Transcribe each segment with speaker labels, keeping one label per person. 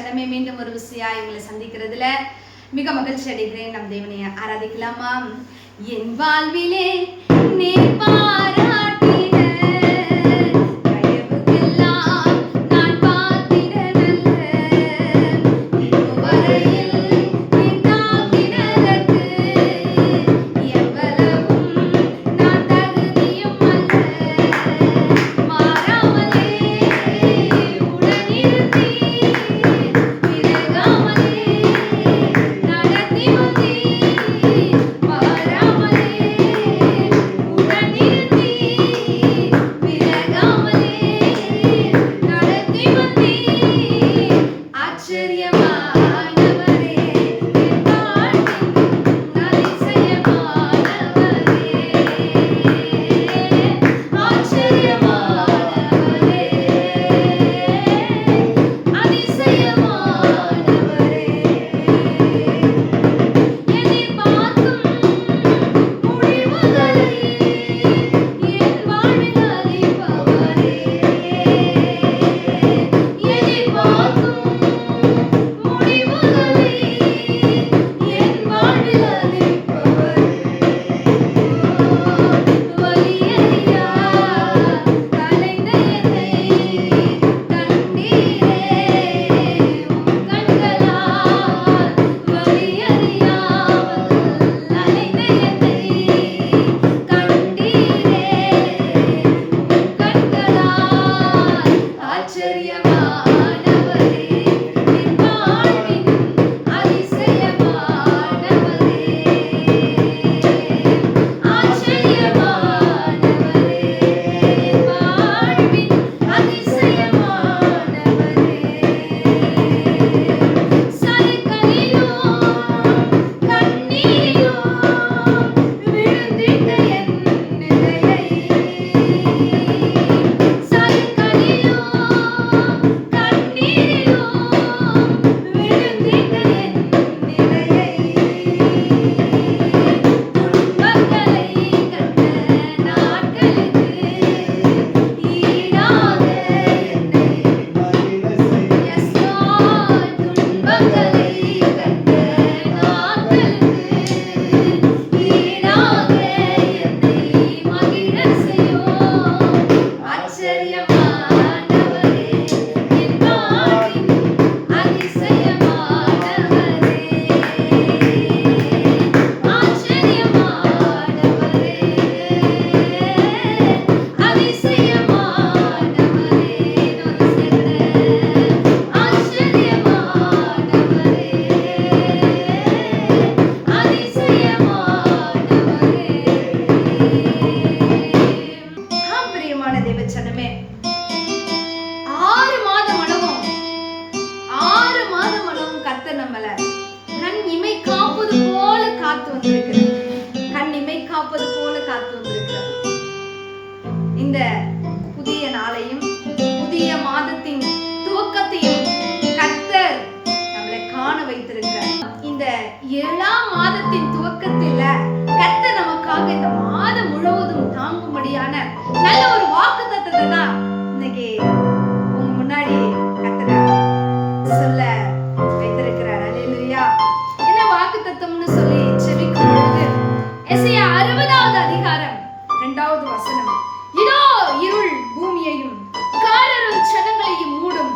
Speaker 1: ஜனமே, மீண்டும் ஒரு விசையாய் உங்களை சந்திக்கிறதுல மிக மகிழ்ச்சி அடைகிறேன். நம் தேவனை ஆராதிக்கலாமா? என் வாழ்விலே நீ பாராட்டின தயவுக்கெல்லாம் நான் பாத்திரனல்ல. இதுவரையில் நீ தாங்கினதற்கு எவ்வளவும் நான் தகுதியும் அல்ல. மாறாமலே உடனிருந்தீ, விலகாமலே நடத்தி வந்தீ. மாறாமலே உடனிருந்தீ, விலகாமலே நடத்தி வந்தீ. ஆச்சரியமானவரே, என் வாழ்வின் அதிசயமானவரே. ஆச்சரியமானவரே, அதிசயமானவரே. எதிர்பார்க்கும் முடிவுகளை என் வாழ்வில் அளிப்பவரே. எதிர்பார்க்கும் முடிவுகளை என் வாழ்வில் அளிப்பவரே. வலியறியா கலைந்த என்னை கண்டீரே உம் கண்களால். வலியறியாமல் அலைந்த என்னை கண்டீரே உம் கண்களால். ஆச்சரியமானவரே, என் வாழ்வின் அதிசயமானவரே. ஆச்சரியமானவரே, என் வாழ்வின் அதிசயமானவரே. சறுக்கலிலும் கண்ணீரிலும் விழுந்திட்ட என் நிலையை. சறுக்கலிலும் கண்ணீரிலும் விழுந்திட்ட என் நிலையை. துன்பங்களை கண்ட நாட்களுக்கு ஈடாக என்னை. Yes Lord, துன்பங்களை கண்ட நாட்களுக்கு ஈடாக என்னை மகிழச் செய்யும். ஆச்சரியமானவரே, என் வாழ்வின் அதிசயமானவரே. ஆச்சரியமானவரே, அதிசயமானவரே. இன்னொரு சேர்ந்து ஆச்சரியமானவரே, அதிசயமானவரே. ஆம், பிரியமான தேவச்சனமே, 6 மாதம் அளவும் கர்த்தர் நம்மள கண் இமை காப்பது போல காத்து வந்திருக்கிறார். கண் இமை காப்பது போல காத்து வந்திருக்கிறார். இந்த புதிய நாளையும் புதிய மாதத்தின் துவக்கத்தையும் கர்த்தர் நம்மளை காண வைத்திருக்கிறார். இந்த 7ஆம் மாதத்தின் துவக்கத்தில் கர்த்தர் நமக்காக இந்த மாதம் முழுவதும் தாங்கும்படியான நல்ல ஒரு வாக்குத்தத்தத்தை தான் இன்னைக்கு உங்க முன்னாடி கர்த்தர் சொல்ல வைத்திருக்கிறார். அல்லேலூயா. என்ன வாக்குத்தத்தம்னு சொல்லி செபிக்கும் பொழுது எசையா 60வது அதிகாரம் 2வது வசனம். இதோ இருள் பூமியையும் காரிருள் ஜனங்களையும் மூடும்,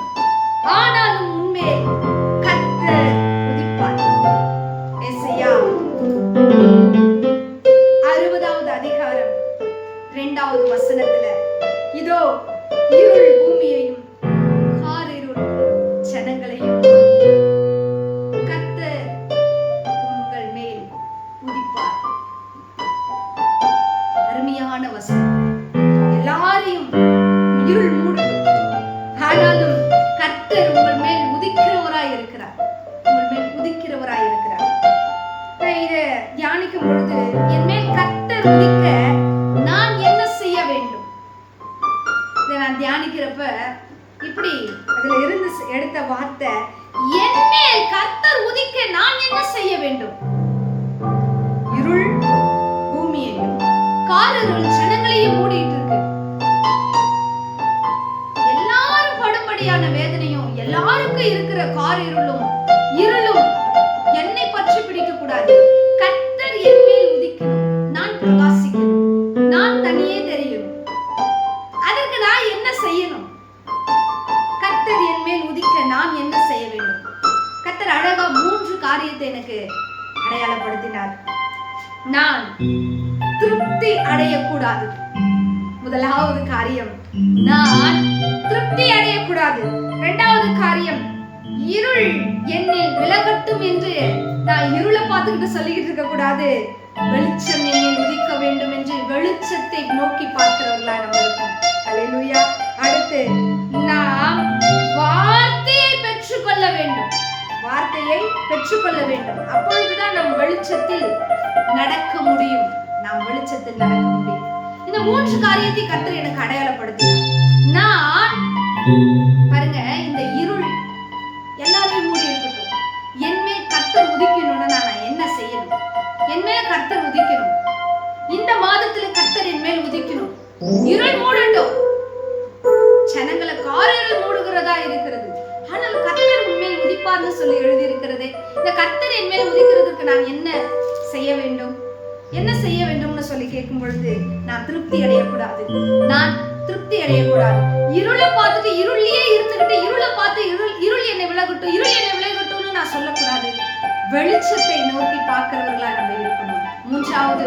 Speaker 1: ஆனாலும் உன்மேல் கர்த்தர் உதிப்பார். எசையா 60வது அதிகாரம் 2வது வசனத்துல இதோ இருள் பூமியையும் காரிருள் ஜனங்களையும் கர்த்தர் உங்கள் மேல் உதிப்பார். அருமையான வசனம். எல்லாரையும் இருள் மூடும், ஆனாலும் கர்த்தர் உங்கள் மேல் உதிக்கிறவராய் இருக்கிறார். உங்கள் மேல் உதிக்கிறவராய் இருக்கிறார். நான் இதை தியானிக்கும் பொழுது என் மேல் கர்த்தர் உதிக்க நான் என்ன செய்ய வேண்டும்? இதை நான் தியானிக்கிறப்ப இப்படி அதுல இருந்து எடுத்த வார்த்தை, என் மேல் கர்த்தர் உதிக்க நான் என்ன செய்ய வேண்டும்? இருள் பூமியையும் காரிருள் ஜனங்களையும் மூடிட்டு இருக்கு. எல்லாரும் படும்படியான வேதனையும் எல்லாருக்கும் இருக்கிற காரிருள் நான் திருப்தி அடையக்கூடாது. முதலாவது காரியம், நான் திருப்தி அடையக்கூடாது. இரண்டாவது காரியம், இருள் என்னில் விலகட்டும் என்று நான் இருளை பார்த்துக்கிட்டு சொல்லிக்கிட்டு இருக்க கூடாது. வெளிச்சம் என்னில் உதிக்க வேண்டும் என்று வெளிச்சத்தை நோக்கி பார்க்கிறவர்களா நம்ம இருக்கோம். ஹல்லேலூயா. அடுத்து, நாம் வார்த்தையை பெற்றுக்கொள்ள வேண்டும். வார்த்தையை பெற்றுக்கொள்ள வேண்டும். அப்பொழுதுதான் நம் வெளிச்சத்தில் நடக்க முடியும். நாம் வெளிச்சத்தில் நடக்க முடியும். இந்த 3 காரியத்தை கர்த்தர் எனக்கு அடையாளப்படுத்தினார். நான் பாருங்க, இந்த இருள் எல்லாரையும் மூடி இருக்கட்டும். என் மேல் கர்த்தர் உதிக்கணும்னு நான் என்ன செய்யணும்? என் மேல கர்த்தர் உதிக்கணும். இந்த மாதத்துல கர்த்தர் என் மேல் உதிக்கணும். இருள் மூடட்டும். ஜனங்களை காரிருள் மூடுகிறதா இருக்கிறது. ஆனால் கர்த்தர் உண்மையில் உதிப்பார்னு சொல்லி எழுதி இருக்கிறதே. இந்த கர்த்தர் என் மேல் உதிக்கிறதுக்கு நான் என்ன செய்ய வேண்டும்? என்ன செய்ய வேண்டும்னு சொல்லி கேட்கும் பொழுது, நான் திருப்தி அடையக்கூடாது. நான் திருப்தி அடையக்கூடாது. இருளை பார்த்துட்டு இருளிலேயே இருந்துகிட்டு இருளை பார்த்து இருள் என்னை விலகட்டும், இருள் என்னை விலகட்டும்னு நான் சொல்லக்கூடாது. வெளிச்சத்தை நோக்கி பார்க்கிறவர்களா நம்ம இருக்கணும். 3வது,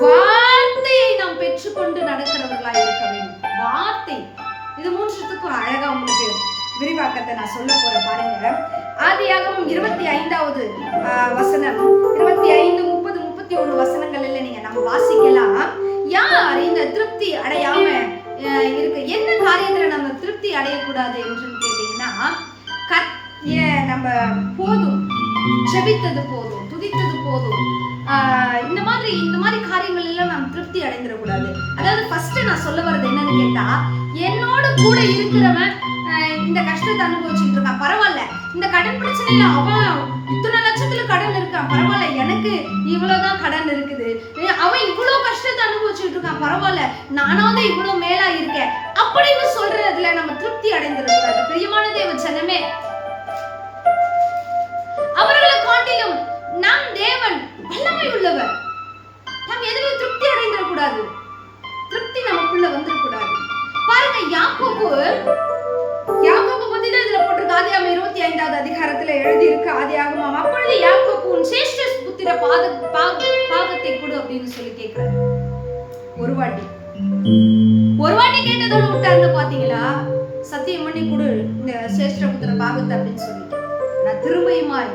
Speaker 1: வார்த்தையை நாம் பெற்றுக்கொண்டு நடக்கிறவர்களா இருக்க வேண்டும். வார்த்தை, இது 3த்துக்கும் அழகா உங்களுக்கு விரிவாக்கத்தை நான் சொல்ல போறேன். பாருங்க, ஆதியாகமம் 25வது வசனம், 25, 30, 31 வசனங்கள்ல நீங்க நம்ம வாசிக்கலாம். யார் இந்த திருப்தி அடையாம இருக்கு? என்ன காரியத்துல நம்ம திருப்தி அடையக்கூடாது என்று கேட்டீங்கன்னா, நம்ம போதும், ஜெபித்தது போதும், துதித்தது போதும், இந்த மாதிரி காரியங்கள் எல்லாம் நாம் திருப்தி அடைந்துடக்கூடாது. அதாவது ஃபர்ஸ்ட் நான் சொல்ல வர்றது என்னன்னு கேட்டா, என்னோட கூட இருக்கிறவன் இந்த கஷ்டத்தை அனுபவிச்சுட்டு இருக்கான், பரவாயில்ல. இந்த கடன் பிரச்சனையில அவன் இத்தனை லட்சத்துல கடன் இருக்கான், பரவாயில்ல. எனக்கு இவ்வளவுதான் கடன் இருக்குது. அவன் இவ்வளவு கஷ்டத்தை அனுபவிச்சுட்டு இருக்கான், பரவாயில்ல. நானாவது இவ்வளவு மேலா இருக்கேன் அப்படின்னு சொல்றதுல நம்ம திருப்தி அடைந்திருக்கிறாரு. பிரியமான தேவ ஜனமே, அவர்களை காட்டிலும் நம் தேவன் வல்லமை உள்ளவர். நாம் எதிலும் திருப்தி அடைந்திடக்கூடாது. திருப்தி நமக்குள்ள வந்துடக்கூடாது. பாருங்க, யாக்கோபு பத்தி தான் இதுல போட்டிருக்கு. ஆதியாகமம் 25வது அதிகாரத்துல எழுதி இருக்கு. ஆதியாகமம், அப்பொழுது யாக்கோபு, உன் சேஷ்ட புத்திர பாகத்தை கொடு அப்படின்னு சொல்லி கேட்கிறாரு. ஒரு வாட்டி கேட்டதோடு விட்டாருன்னு பாத்தீங்களா? சத்தியம் பண்ணி கொடு இந்த சேஷ்ட புத்திர பாகத்தை அப்படின்னு சொல்லி. நான் திரும்பியுமாய்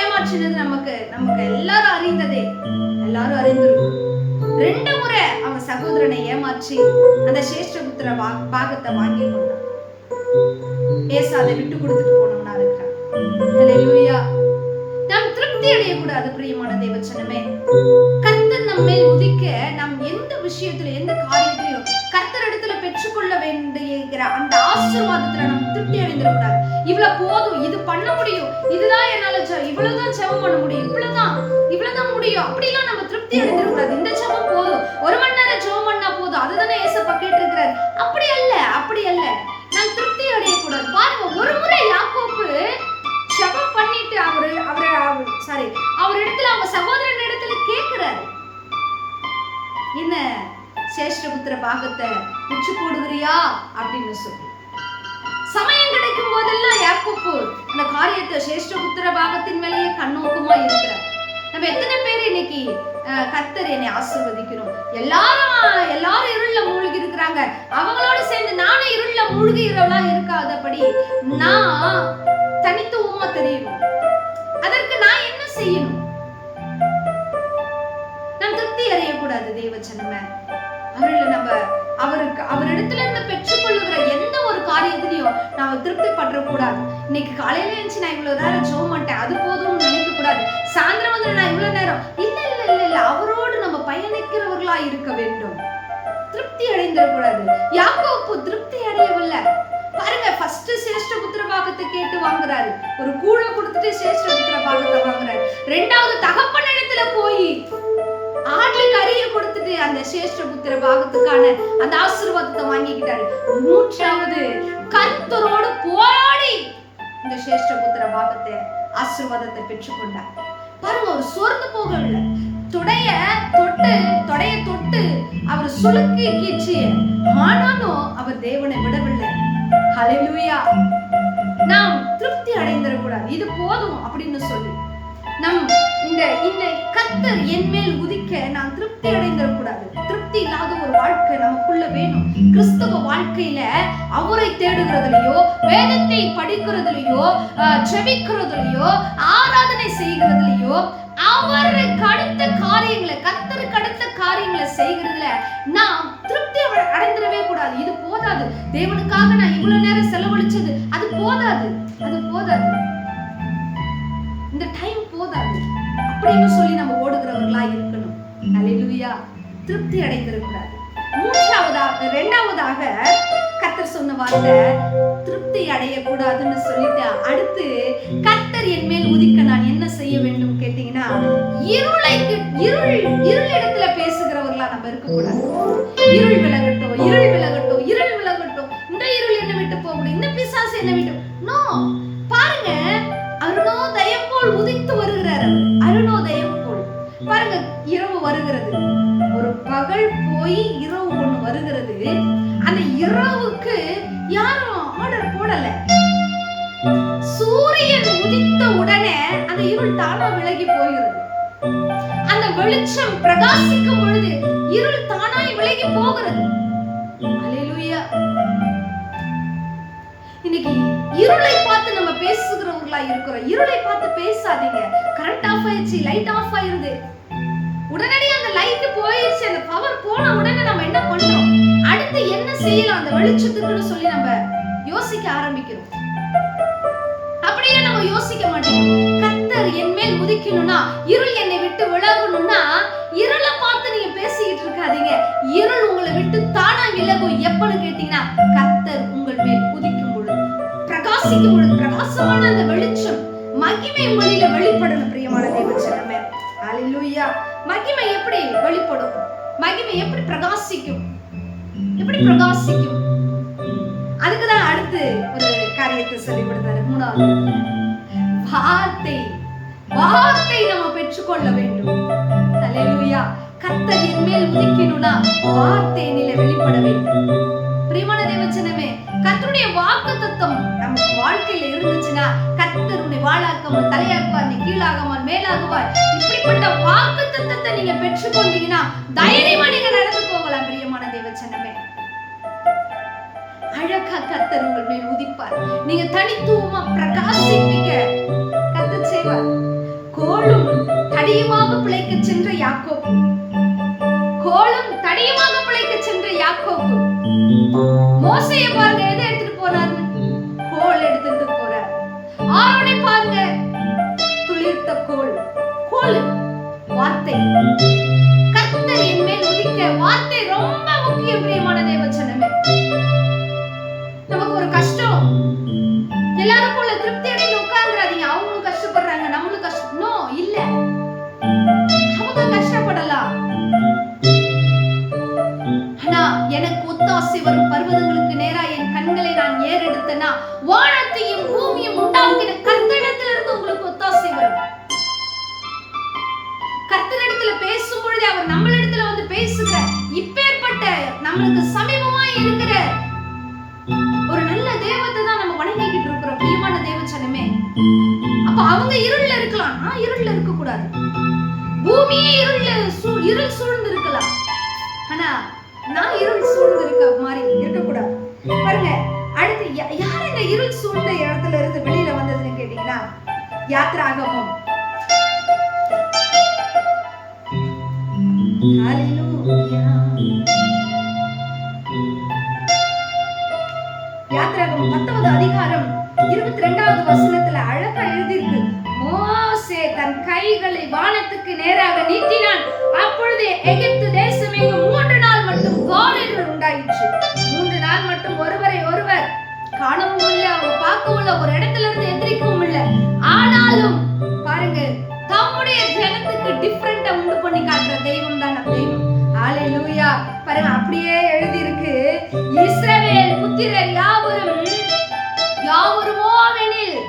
Speaker 1: ஏமாற்றினது நமக்கு எல்லாரும் அறிந்ததே. எல்லாரும் அறிந்திருக்கும். 2 முறை அவன் சகோதரனை ஏமாற்றி அந்த சேஷ்டபுத்திர பாகத்தை வாங்கி கொண்டான். ஏசாதை விட்டு கொடுத்துட்டு போனவனா இருக்கிறான். ஹல்லேலூயா. நாம் திருப்தி அடையக்கூடாது. பிரியமான தேவச்சனமே, கர்த்தர் நம்ம மேல் உதிக்க நாம் எந்த விஷயத்துல, எந்த காரியத்திலையும் கர்த்தர் இடத்துல பெற்றுக்கொள்ள வேண்டிய அந்த ஆசீர்வாதத்துல நம்ம திருப்தி அடைந்துடக்கூடாது. இவ்வளவு போதும், இது பண்ண முடியும், இதுதான் என்னால இவ்வளவுதான் ஜெபம் பண்ண முடியும், இவ்வளவுதான் முடியும், அப்படிலாம் நம்ம திருப்தி அடைந்துடக்கூடாது. இந்த ஜெபம் போதும், 1 மணி நேரம் ஜெபம் பண்ணா போதும், அதுதானே ஏசப்பா கேட்டிருக்கிறார். அப்படி அல்ல. நான் திருப்தி அடையக்கூடாது. பாருங்க, ஒரு முறை யாக்கோபு ஜெபம் பண்ணிட்டு அவர் இடத்துல, அவங்க சகோதரன் இடத்துல கேட்கிறாரு, என்ன சேஷ்டபுத்திர பாகத்தை பிச்சு போடுகிறியா அப்படின்னு சொல்லி. சமயம் கிடைக்கும் போதெல்லாம் யாக்கோபு அந்த காரியத்தை சேஷ்டபுத்திர பாகத்தின் மேலேயே கண்ணோக்கமா இருக்கிறார். நம்ம எத்தனை பேர் இன்னைக்கு கர்த்தர் என்னை ஆசீர்வதிக்கணும், எல்லாரும் இருள்ல மூழ்கி இருக்கிறாங்க, அவங்களோட சேர்ந்து நானும் இருள்ல மூழ்கிறவளா இருக்காதபடி நான் தனித்துவமா தெரியணும். அதற்கு நான் என்ன செய்யணும்? நான் திருப்தி அடையக்கூடாது. தேவச்சனமே, அவரிடத்துல இருந்து பெற்றுக்கொள்ளுகிற எந்த ஒரு காரியத்திலையும் நாம திருப்தி பற்றக்கூடாது. இன்னைக்கு காலையில இருந்துச்சு நான் இவ்வளவு நேரம் ஜெபம் பண்ணிட்டேன், அது போதும்னு நினைக்க கூடாது. சாயந்தரம் வந்து நான் இவ்வளவு நேரம் இல்ல, அவரோடு நம்ம பயணிக்கிறவர்களா இருக்க வேண்டும். திருப்தி அடைந்திடக்கூடாது. யாக்கோபு திருப்தி அடையவில்லை. பாருங்க, ஃபர்ஸ்ட் சேஷ்டபுத்திர பாகத்தை கேட்டு வாங்குறாரு. ஒரு கூழை கொடுத்துட்டு சேஷ்டபுத்திர பாகத்தை வாங்குறாரு. 2வது தகப்பன் இடத்துல போய் ஆட்ல கறியை கொடுத்துட்டு அந்த சேஷ்டபுத்திர பாகத்துக்கான அந்த ஆசீர்வாதத்தை வாங்கிக்கிட்டாரு. 3வது கர்த்தரோடு போராடி இந்த சேஷ்டபுத்திர பாகத்தை ஆசீர்வாதத்தை பெற்றுக்கொண்டார். பாருங்க, அவர் சோர்ந்து போகவில்லை. தொடைய தொட்டு அவர் சுளுக்கி கீச்சு, ஆனாலும் அவர் தேவனை விடவில்லை. ஹல்லேலூயா. நாம் திருப்தி அடைந்திடக்கூடாது. இது போதும் அப்படின்னு சொல்லி நம் இந்த இந்த கர்த்தர் என் மேல் உதிக்க நான் திருப்தி அடைந்திடக்கூடாது. திருப்தி இல்லாத ஒரு வாழ்க்கை நமக்குள்ள வேணும். கிறிஸ்தவ வாழ்க்கையில அவரை தேடுகிறதுலயோ, வேதத்தை படிக்கிறதுலயோ, ஜெபிக்கிறதுலயோ, ஆராதனை செய்கிறதுலயோ, அவருக்கு அடுத்த காரியங்களை, கர்த்தருக்கு அடுத்த காரியங்களை செய்கிறதுல நாம் திருப்தி அடைந்திடவே கூடாது. இது போதாது. தேவனுக்காக நான் இவ்வளவு நேரம் செலவழிச்சது அது போதாது, அது போதாது, இந்த டைம் போதாது அப்படின்னு சொல்லி நம்ம ஓடுகிறவர்களா இருக்கணும். அல்லேலூயா. திருப்தி அடைந்திருக்கிறார். இரண்டாவதாக கர்த்தர் சொன்ன வார்த்தை திருப்தி அடையக்கூடாதுன்னு சொல்லிட்டு அடுத்து கர்த்தர் என் மேல் உதிக்க நான் என்ன செய்ய வேண்டும் கேட்டீங்கன்னா, இருளிடத்துல பேசுகிறவர்களா நம்ம இருக்கக்கூடாது. இருள் விலகட்டும், இருள் விலகட்டும், இருள் விலகட்டும், இந்த இருள் என்ன விட்டு போகணும், இந்த பிசாசு என்ன விட்டு நோ. பாருங்க, அருணோதயம் போல் உதித்து வருகிறார். அருணோதயம் போல் பாருங்க, இரவு வருகிறது, ஒரு பகல் போய் இரவு ஒண்ணு வருகிறது. அந்த இரவுக்கு யாரும் ஆர்டர் போடல. சூரியன் உதித்த உடனே அந்த இருள் தானா விலகி போகிறது. அந்த வெளிச்சம் பிரகாசிக்கும் பொழுது இருள் தானாய் விலகி போகிறது. அல்லேலூயா. இன்னைக்கு இருளை பார்த்து நம்ம பேசுகிறவங்களா இருக்கிறோம். இருளை பார்த்து பேசாதீங்க. கரண்ட் ஆஃப் ஆயிடுச்சு, லைட் ஆஃப் ஆயிருது, உடனடியாக அந்த லைட் போயிடுச்சு, அந்த பவர் போன உடனே நம்ம என்ன பண்றோம், அடுத்து என்ன செய்யலாம் அந்த வெளிச்சத்துக்குன்னு சொல்லி நம்ம யோசிக்க ஆரம்பிக்கிறோம். அப்படியே நம்ம யோசிக்க மாட்டோம். கர்த்தர் என் மேல் உதிக்கணும்னா, இருள் என்னை விட்டு விலகணும்னா, இருளை பார்த்து நீங்க பேசிக்கிட்டு இருக்காதீங்க. இருள் உங்களை விட்டு தானா விலகும். எப்பன்னு கேட்டீங்கன்னா, கர்த்தர் உங்கள் மேல் உதிக்கும் பொழுது, பிரகாசிக்கும் பொழுது, பிரகாசமான அந்த வெளிச்சம் மகிமை ஒளியில வெளிப்படணும். பிரியமான தேவஜனமே, அல்லேலூயா. மகிமை எப்படி வெளிப்படும்? மகிமை எப்படி பிரகாசிக்கும்? எப்படி பிரகாசிக்கும்? அதுக்குதான் அடுத்து ஒரு காரியத்தை சொல்லி கொடுத்தாரு. மூணாவது, வார்த்தை. வார்த்தை நம்ம பெற்றுக்கொள்ள வேண்டும். அல்லேலூயா. கர்த்தர் என் மேல் உதிக்கணும்னா வார்த்தை நிலை வெளிப்பட வேண்டும். பிரியமான தேவஜனமே, கர்த்தருடைய வாக்குத்தத்தம் நம்ம வாழ்க்கையில இருந்துச்சுன்னா, கர்த்தர் உன்னை வாளாக்காமல் தலையாக்குவார், நீ கீழாகாமல் மேலாகுவார். இப்படிப்பட்ட வாக்குத்தத்தத்தை நீங்க பெற்றுக்கொண்டீங்கன்னா தைரியமா நீங்க நடந்து போகலாம். பிரியமான தேவஜனமே, அழகா கர்த்தர் உங்கள் மேல் உதிப்பார். நீங்க தனித்துவமா பிரகாசிப்பிக்க கர்த்தர் செய்வார். கோலும் தடியுமாக பிழைக்க சென்ற யாக்கோபு, கோலும் தடியுமாக பிழைக்க சென்ற யாக்கோபு, மோசேயை பாருங்க, எதை எடுத்துட்டு போறாரு? கோல் எடுத்துட்டு போறார். ஆரோனை பாருங்க, துளிர்த்த கோல். கோல் வார்த்தை. கர்த்தர் என் மேல் உதிக்க வார்த்தை ரொம்ப முக்கியம். பிரியமான தேவஜனமே, நமக்கு ஒரு கஷ்டம், எல்லாரும் போல திருப்தி அடைந்து உட்கார்ந்துறாதீங்க. அவங்களும் கஷ்டப்படுறாங்க, நம்மளும் கஷ்டம். நோ, இல்ல, அவங்க கஷ்டப்படலாம். ஆனா எனக்கு ஒத்தாசை வரும் பர்வதங்களுக்கு நேரா என் கண்களை நான் ஏறெடுத்தேன்னா, வானத்தையும் பூமியும் உண்டாக்கின கர்த்தரிடத்திலிருந்து உங்களுக்கு ஒத்தாசை வரும். கர்த்தரிடத்துல பேசும் பொழுது அவர் நம்மளிடத்துல வந்து பேசுகிற, இப்பேற்பட்ட நம்மளுக்கு சமீபமா இருக்கிற ஒரு நல்ல தேவத்தை தான் நம்ம வணங்கிக்கிட்டு இருக்கிறோம். பிரியமான தேவஜனமே, அப்ப அவங்க இருள்ல இருக்கலாம், நான் இருள்ல இருக்க கூடாது. பூமியே இருள் சூழ்ந்து இருக்கலாம், ஆனா நான் இருள் சூழ்ந்து இருக்க மாதிரி இருக்க கூடாது. பாருங்க, அடுத்து யார் இந்த இருள் சூழ்ந்த இடத்துல இருந்து வெளியில வந்ததுன்னு கேட்டீங்கன்னா, யாத்ராகமம். யாத்ராகமம் 10வது அதிகாரம் 22வது வசனத்துல அழகா எழுதியிருக்கு. மோசே தன் கைகளை வானத்துக்கு நேராக நீட்டினான். அப்பொழுது எகிப்து தேசம் எங்கும் 3 நாள் மட்டும் காரிருள் உண்டாயிற்று. 3 நாள் மட்டும் ஒருவரை ஒருவர் காணவும் இல்லை, அவங்க பார்க்கவும் இல்லை, ஒரு இடத்துல இருந்து எந்திரிக்கவும் இல்லை. ஆனாலும் பாருங்க, தம்முடைய ஜனத்துக்கு டிஃபரெண்டா உண்டு பண்ணி காட்டுற தெய்வம் தான் நம்ம தெய்வம். அல்லேலூயா. பாருங்க, அப்படியே எழுதி இருக்கு, இஸ்ரவேல் புத்திரர் யாவருமோவெனில்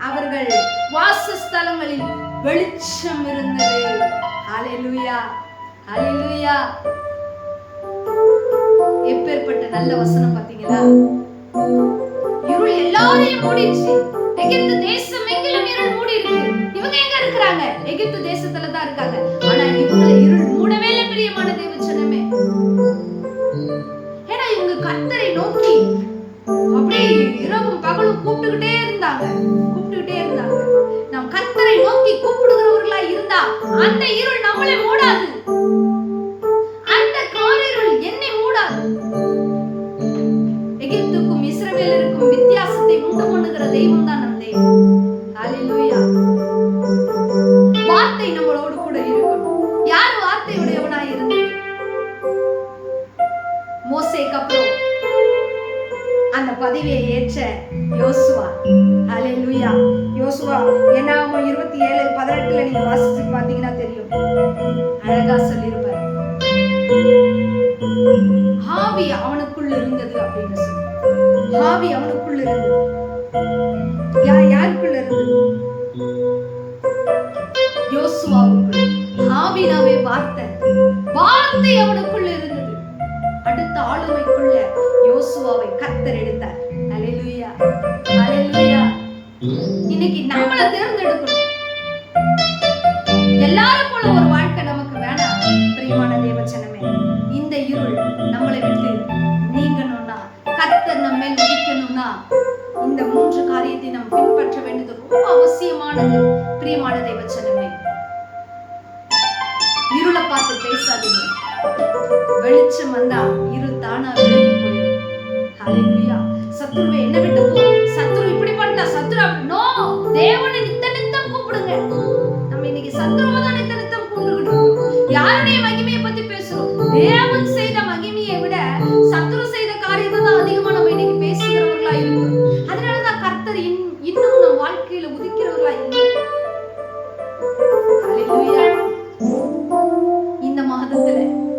Speaker 1: அவர்கள் வாசஸ்தலங்களில் வெளிச்சம் இருந்தது. அல்லேலூயா, அல்லேலூயா. எப்பேற்பட்ட நல்ல வசனம் பாத்தீங்களா? இருள் எல்லாரையும் மூடிடுச்சு. எகிப்து தேசம் எங்கிலும் இருள் மூடி இருக்கு. இவங்க எங்க இருக்கிறாங்க? எகிப்து தேசத்துல அந்த இருள் நம்மளை மூடாது. அந்த காரிருள் என்னை மூடாது. எகிப்துக்கும் இஸ்ரவேலருக்கும் வித்தியாசத்தை உண்டு பண்ணுகிற தெய்வம் தான் நம் தெய்வம். ஹல்லேலூயா. வார்த்தை நம்மளோடு கூட இருக்கணும். யார் வார்த்தை உடையவனாய் இருந்தது? மோசேக்கு அப்புறம் அந்த பதவியை ஏற்ற யோசுவா. ஹல்லேலூயா. யோசுவா என்னாகமம் 27:18 நீங்க வாசிச்சு பாத்தீங்கன்னா தெரியும். அழகா சொல்லியிருப்பார். ஆவி அவனுக்குள்ள இருந்தது அப்படின்னு சொல்லி. ஆவி அவனுக்குள்ள இருந்தது. யாருக்குள்ள இருந்தது? யோசுவாவுக்குள். ஆவினாவே வார்த்தை அவனுக்குள்ள இருந்தது. அடுத்த ஆளுமைக்குள்ள யோசுவாவை கர்த்தர் எடுத்தார். ஹல்லேலூயா. ஹல்லேலூயா. இன்னைக்கு நம்மள தேர்ந்தெடுக்கணும். எல்லாரும் போல ஒரு வாழ்க்கை நமக்கு வேணாம். பிரியமான தேவஜனமே, இந்த இருள் நம்மளை விட்டு நீங்கணும்னா, கர்த்தர் நம்ம மேல் உதிக்கணும்னா, இந்த 3 காரியத்தை நாம் பின்பற்ற வேண்டியது ரொம்ப அவசியமானது. பிரியமான தேவஜனமே, இருளை பார்த்து பேசாதீங்க. வெளிச்சம் வந்தா இருள் தானா விலகி போயிடும். ஹல்லேலூயா. சத்துருவே என்ன விட்டு போ, சத்துரு இப்படி பண்ணா, சத்துரு நோ, தேவனை நித்தம் கூப்பிடுங்க. நம்ம இன்னைக்கு சத்துருவை தான் நித்தம் கூப்பிடுறோம். யாருடைய மகிமையை பத்தி பேசுறோம்? தேவன் செய்த மகிமையை விட சத்துரு செய்த காரியத்தை தான் அதிகமா நம்ம இன்னைக்கு பேசுகிறவர்களா இருக்கிறோம். அதனாலதான் கர்த்தர் இன்னும் நம் வாழ்க்கையில உதிக்கிறவர்களா இல்லை. ஹல்லேலூயா. இந்த மாதத்துல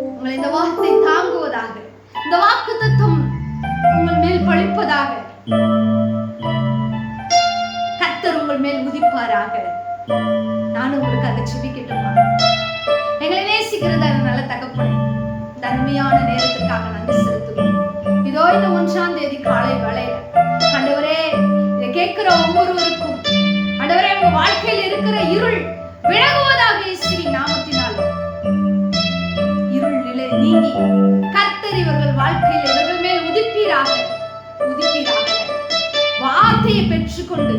Speaker 1: உங்களை இந்த வார்த்தை தாங்குவதாக, இந்த வாக்குத்தத்தம் உங்கள் மேல் பழிப்பதாக. கர்த்தர் உங்கள் மேல் உதிப்பாராக. நானும் உங்களுக்காக ஜெபிக்கட்டுமா? எங்களை நேசிக்கிறதா நல்ல தகப்பனே, தன்மையான நேரத்துக்காக நன்றி செலுத்துவோம். இதோ இந்த 1ஆம் தேதி காலை வேளையில ஆண்டவரே, இதை கேட்கிற ஒவ்வொருவருக்கும் ஆண்டவரே, உங்க வாழ்க்கையில் இருக்கிற இருள் விலகுவதாக இயேசுவின் நாமத்தினால். இருள் நிலை நீங்கி கர்த்தர் இவர்கள் வாழ்க்கையில் இவர்கள் மேல் உதிப்பீராக. வார்த்தையை பெற்றுக்கொண்டு,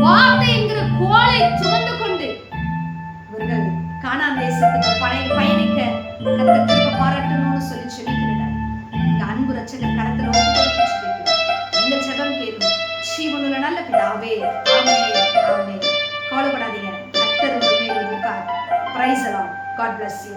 Speaker 1: வார்த்தை என்கிற கோலை சுமந்து கொண்டு இவர்கள் கானான் தேசத்துக்கு பயணிக்க கர்த்தர் கிருபை பாராட்டணும்னு சொல்லி ஜெபிக்கிறேன். இந்த அன்பு ரட்சகர் கரத்துல ஒப்புக்கொடுத்து ஜெபிக்கிறேன். இந்த ஜெபம் கேளும் ஜீவனுள்ள நல்ல பிதாவே. ஆமென். ஆமென். கவலைப்படாதீங்க. கர்த்தர் உங்கள் மேல் இருப்பார். Praise the Lord. God bless you.